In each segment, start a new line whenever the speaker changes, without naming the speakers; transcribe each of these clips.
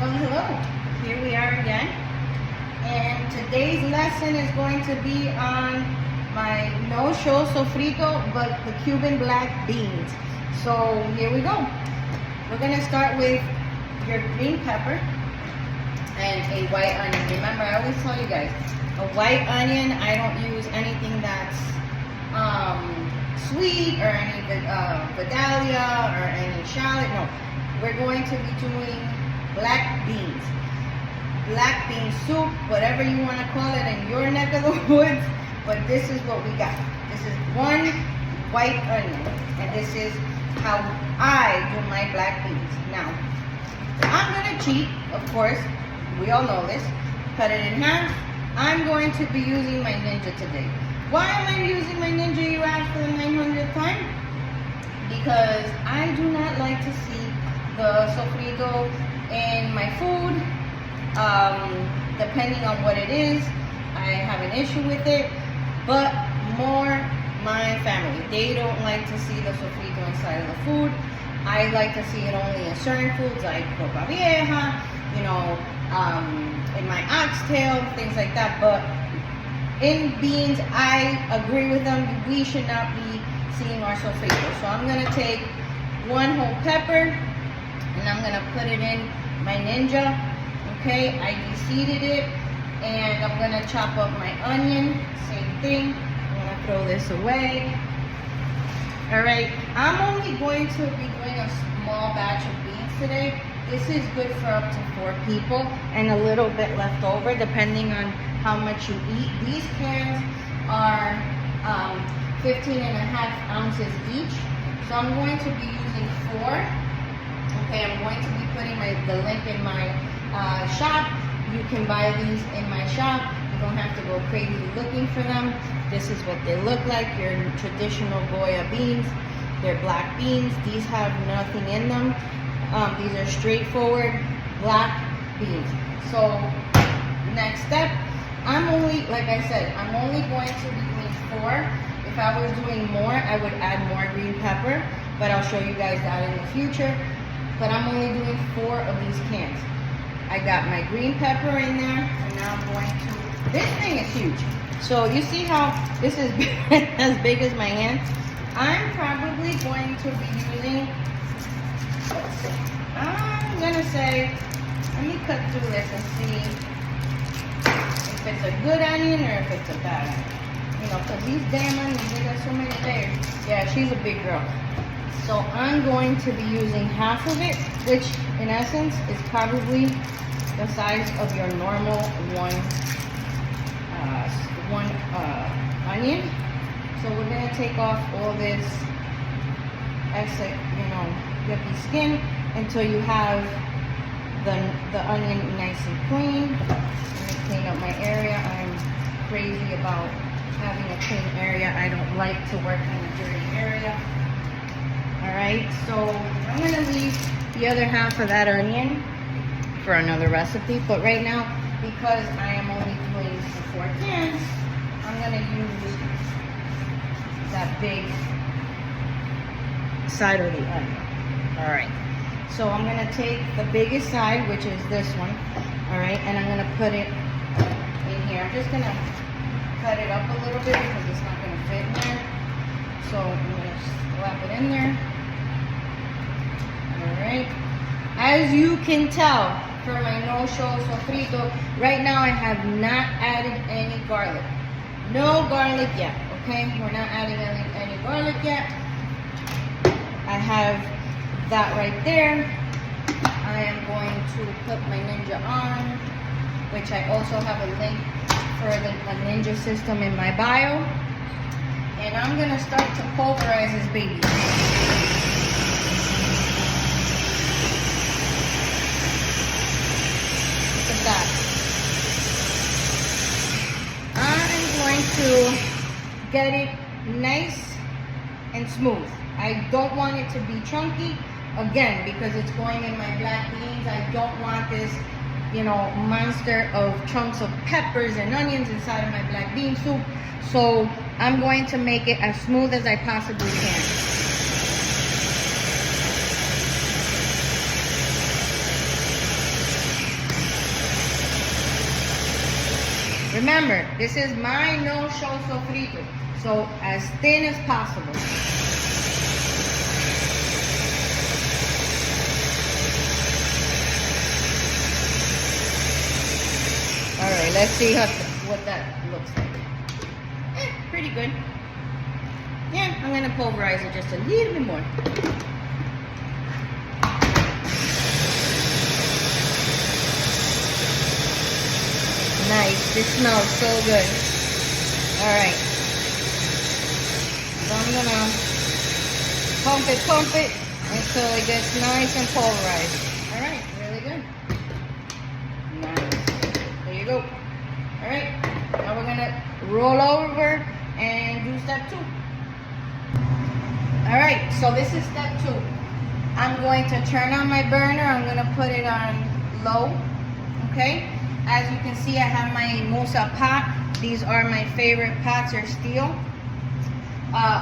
Well, hello. Here we are again. And today's lesson is going to be on my no-show sofrito, but the Cuban black beans. So here we go. We're going to start with your green pepper and a white onion. Remember, I always tell you guys, a white onion, I don't use anything that's sweet or any vidalia or any shallot. No, we're going to be doing black beans. Black bean soup, whatever you want to call it in your neck of the woods, but this is what we got. This is one white onion, and this is how I do my black beans. Now, I'm going to cheat, of course, we all know this, cut it in half. I'm going to be using my Ninja today. Why am I using my Ninja, you ask, for the 900th time? Because I do not like to see the sofrito in my food. Depending on what it is, I have an issue with it, but more my family. They don't like to see the sofrito inside of the food. I like to see it only in certain foods like coca vieja, you know, in my oxtail, things like that. But in beans, I agree with them. We should not be seeing our sofrito. So I'm going to take one whole pepper and I'm going to put it in my Ninja. Okay, I de-seeded it and I'm going to chop up my onion. Same thing. I'm going to throw this away. Alright, I'm only going to be doing a small batch of beans today. This is good for up to 4 people and a little bit left over depending on how much you eat. These cans are 15.5 ounces each. So I'm going to be using 4. Okay, I'm going to be putting the link in my shop. You can buy these in my shop. You don't have to go crazy looking for them. This is what they look like, your traditional Goya beans. They're black beans. These have nothing in them. These are straightforward black beans. So next step, I'm only, like I said, I'm only going to be doing 4. If I was doing more, I would add more green pepper, but I'll show you guys that in the future. But I'm only doing 4 of these cans. I got my green pepper in there, and now I'm going to, this thing is huge. So you see how this is as big as my hand? I'm probably going to be using, let's see, I'm gonna say, let me cut through this and see if it's a good onion or if it's a bad onion. You know, because these damn onions, they got so many layers. Yeah, she's a big girl. So I'm going to be using half of it, which in essence is probably the size of your normal one onion. So we're going to take off all this extra, you know, yucky skin until you have the onion nice and clean. Let me clean up my area. I'm crazy about having a clean area. I don't like to work in a dirty area. Alright, so I'm going to leave the other half of that onion for another recipe. But right now, because I am only doing the 4 cans, I'm going to use that big side of the onion. Alright, so I'm going to take the biggest side, which is this one. Alright, and I'm going to put it in here. I'm just going to cut it up a little bit because it's not going to fit in there. So I'm going to slap it in there. Alright, as you can tell for my no-show sofrito, right now I have not added any garlic. No garlic yet, okay? We're not adding any garlic yet. I have that right there. I am going to put my Ninja on, which I also have a link for a Ninja system in my bio. And I'm going to start to pulverize this baby. Look at that. I'm going to get it nice and smooth. I don't want it to be chunky, again, because it's going in my black beans. I don't want this, you know, monster of chunks of peppers and onions inside of my black bean soup. So I'm going to make it as smooth as I possibly can. Remember, this is my no-show sofrito, so as thin as possible. All right, let's see what that looks like. Pretty good. Yeah, I'm gonna pulverize it just a little bit more. Nice, this smells so good. All right, so I'm gonna pump it until it gets nice and pulverized. All right, really good. Nice, there you go. All right, now we're gonna roll over and do step 2. All right, so this is step 2. I'm going to turn on my burner. I'm gonna put it on low, okay? As you can see, I have my Imus Pot. These are my favorite pots. They're steel.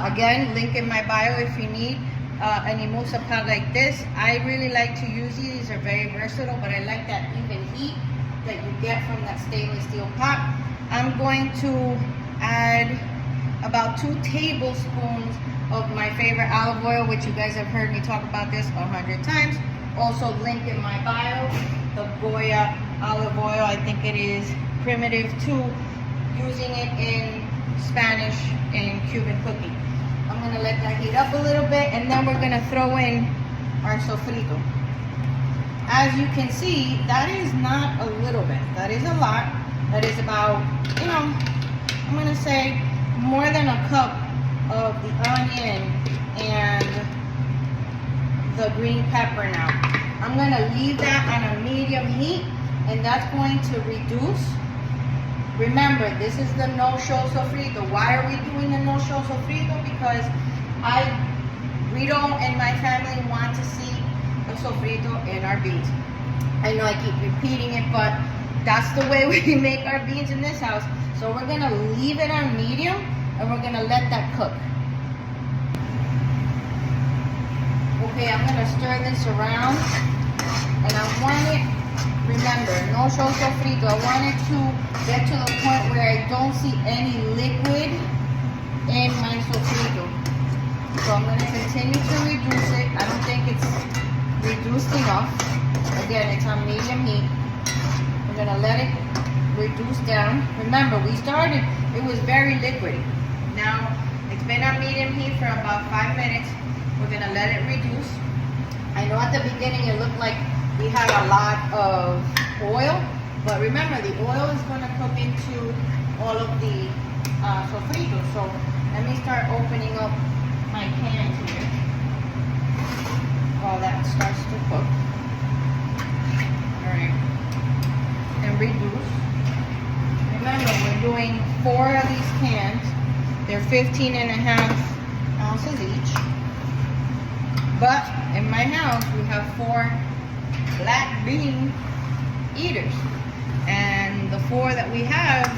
Again, link in my bio if you need an Imus Pot like this. I really like to use these. These are very versatile, but I like that even heat that you get from that stainless steel pot. I'm going to add about 2 tablespoons of my favorite olive oil, which you guys have heard me talk about this 100 times. Also link in my bio, the Goya Olive Oil. I think it is primitive 2, using it in Spanish and Cuban cooking. I'm gonna let that heat up a little bit, and then we're gonna throw in our sofrito. As you can see, that is not a little bit, that is a lot. That is about, I'm gonna say more than a cup of the onion and the green pepper now. I'm gonna leave that on a medium heat, and that's going to reduce. Remember, this is the no-show sofrito. Why are we doing the no-show sofrito? Because we don't, in my family, want to see a sofrito in our beans. I know I keep repeating it, but that's the way we make our beans in this house. So we're gonna leave it on medium, and we're gonna let that cook. Okay, I'm gonna stir this around, and I want it, remember, no show sofrito, I want it to get to the point where I don't see any liquid in my sofrito. So I'm gonna continue to reduce it. I don't think it's reduced enough. Again, it's on medium heat. We're gonna let it reduce down. Remember, we started, it was very liquidy. Now, it's been on medium heat for about 5 minutes. We're gonna let it reduce. I know at the beginning it looked like we had a lot of oil, but remember, the oil is gonna cook into all of the sofrito. So let me start opening up my cans here while that starts to cook. All right, and reduce. Remember, we're doing 4 of these cans. They're 15.5 ounces each. But in my house, we have 4 black bean eaters. And the 4 that we have,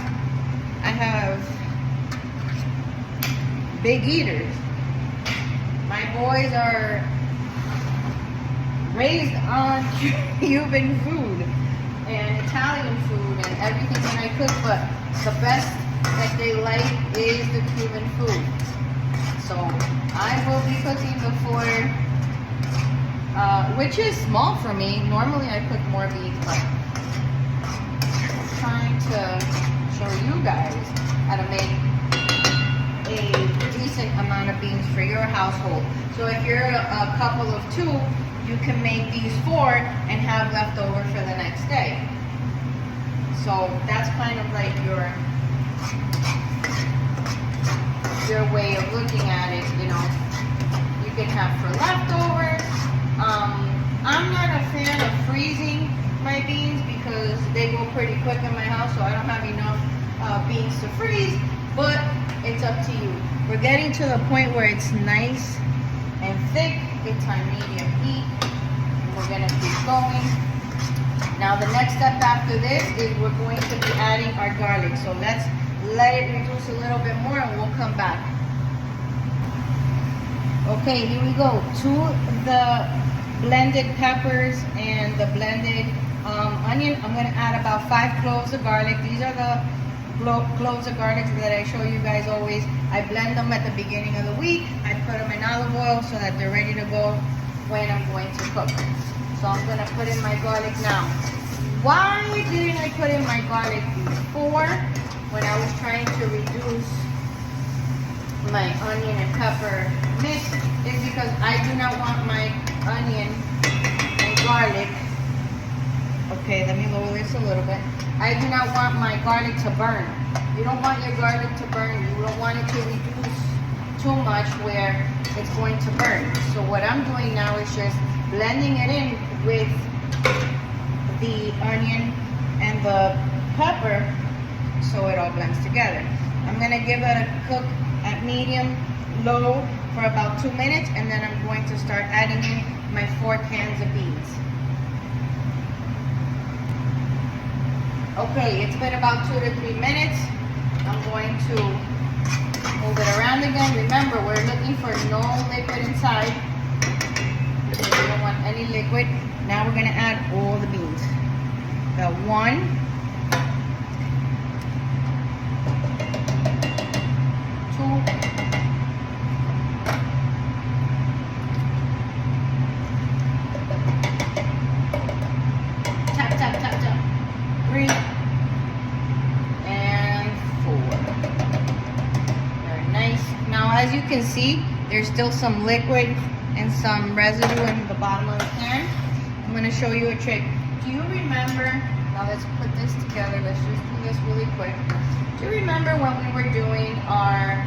I have big eaters. My boys are raised on Cuban food and Italian food and everything that I cook, but the best that they like is the Cuban food. So I will be cooking the 4, which is small for me. Normally I cook more beans, but I'm trying to show you guys how to make a decent amount of beans for your household. So if you're a couple of 2, you can make these 4 and have leftover for the next day. So that's kind of like your way of looking at it. You can have for leftovers. I'm not a fan of freezing my beans because they go pretty quick in my house, so I don't have enough beans to freeze, but it's up to you. We're getting to the point where it's nice and thick. It's on medium heat. We're gonna keep going. Now the next step after this is we're going to be adding our garlic. So let's let it reduce a little bit more and we'll come back. Okay, here we go. To the blended peppers and the blended onion, I'm gonna add about 5 cloves of garlic. These are the cloves of garlic that I show you guys always. I blend them at the beginning of the week. I put them in olive oil so that they're ready to go when I'm going to cook. So I'm gonna put in my garlic now. Why didn't I put in my garlic before when I was trying to reduce my onion and pepper mix? Is because I do not want my onion and garlic. Okay, let me lower this a little bit. I do not want my garlic to burn. You don't want your garlic to burn. You don't want it to reduce too much where it's going to burn. So what I'm doing now is just blending it in with the onion and the pepper so it all blends together. I'm gonna give it a cook at medium low for about 2 minutes, and then I'm going to start adding in my 4 cans of beans. Okay, it's been about 2 to 3 minutes. I'm going to move it around again. Remember, we're looking for no liquid inside. We don't want any liquid. Now we're gonna add all the beans. Got 1, 2, 3, and 4. Very nice. Now, as you can see, there's still some liquid and some residue in the bottom of the can. I'm going to show you a trick. Do you remember, now let's put this together, let's just do this really quick. Do you remember when we were doing our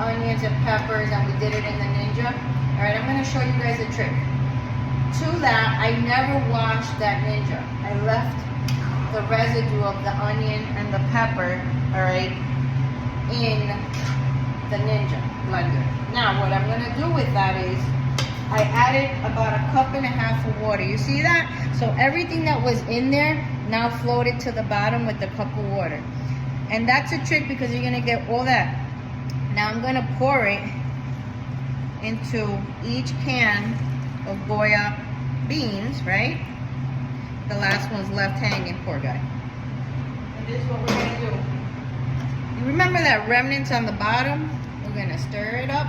onions and peppers and we did it in the Ninja? Alright, I'm going to show you guys a trick. To that, I never washed that Ninja. I left the residue of the onion and the pepper, alright, in the Ninja blender. Now, what I'm going to do with that is I added about 1.5 cups of water. You see that? So everything that was in there now floated to the bottom with the cup of water. And that's a trick because you're going to get all that. Now I'm going to pour it into each can of Goya beans, right? The last one's left hanging, poor guy. And this is what we're going to do. You remember that remnants on the bottom? We're going to stir it up.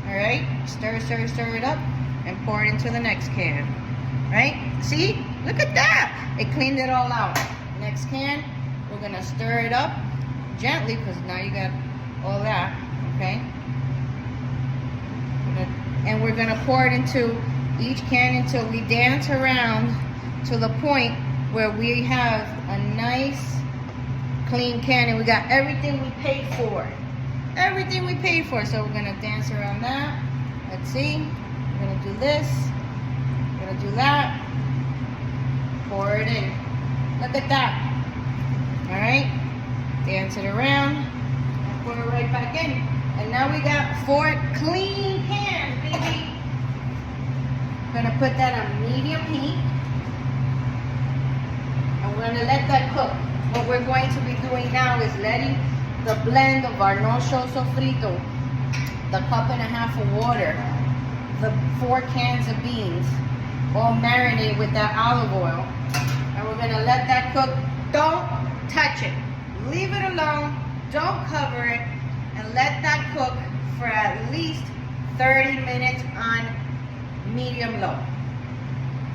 Alright, stir it up and pour it into the next can. Right? See? Look at that! It cleaned it all out. Next can, we're gonna stir it up gently because now you got all that. Okay? And we're gonna pour it into each can until we dance around to the point where we have a nice clean can and we got everything we paid for. Everything we paid for. So we're gonna dance around that. Let's see. We're gonna do this. We're gonna do that. Pour it in. Look at that. Alright. Dance it around. And pour it right back in. And now we got 4 clean cans, baby. We're gonna put that on medium heat. And we're gonna let that cook. What we're going to be doing now is letting the blend of our no-show sofrito, the 1.5 cups of water, the 4 cans of beans, all marinate with that olive oil. And we're gonna let that cook. Don't touch it. Leave it alone. Don't cover it. And let that cook for at least 30 minutes on medium low.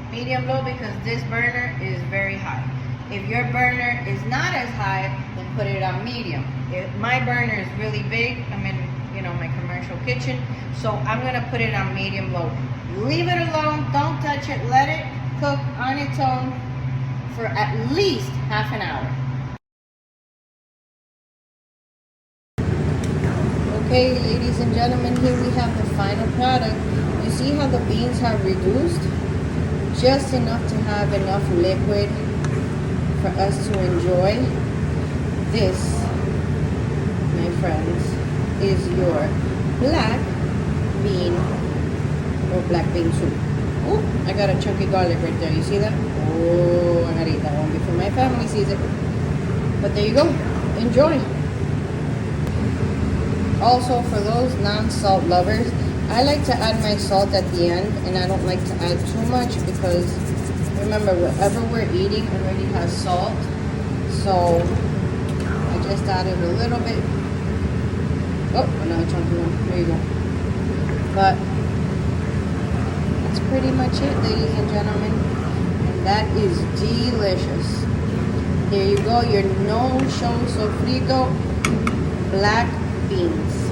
Medium low because this burner is very high. If your burner is not as high, then put it on medium. If my burner is really big, I'm in, my commercial kitchen, so I'm gonna put it on medium low. Leave it alone, don't touch it, let it cook on its own for at least half an hour. Okay, ladies and gentlemen, here we have the final product. You see how the beans have reduced? Just enough to have enough liquid for us to enjoy. This, my friends, is your black bean or black bean soup. Oh, I got a chunky garlic right there. You see that? Oh, I gotta eat that one before my family sees it. But there you go. Enjoy. Also, for those non-salt lovers, I like to add my salt at the end, and I don't like to add too much because remember, whatever we're eating already has salt. So I just added a little bit. Oh, another chunky one. There you go. But that's pretty much it, ladies and gentlemen. And that is delicious. Here you go, your no show sofrito black beans.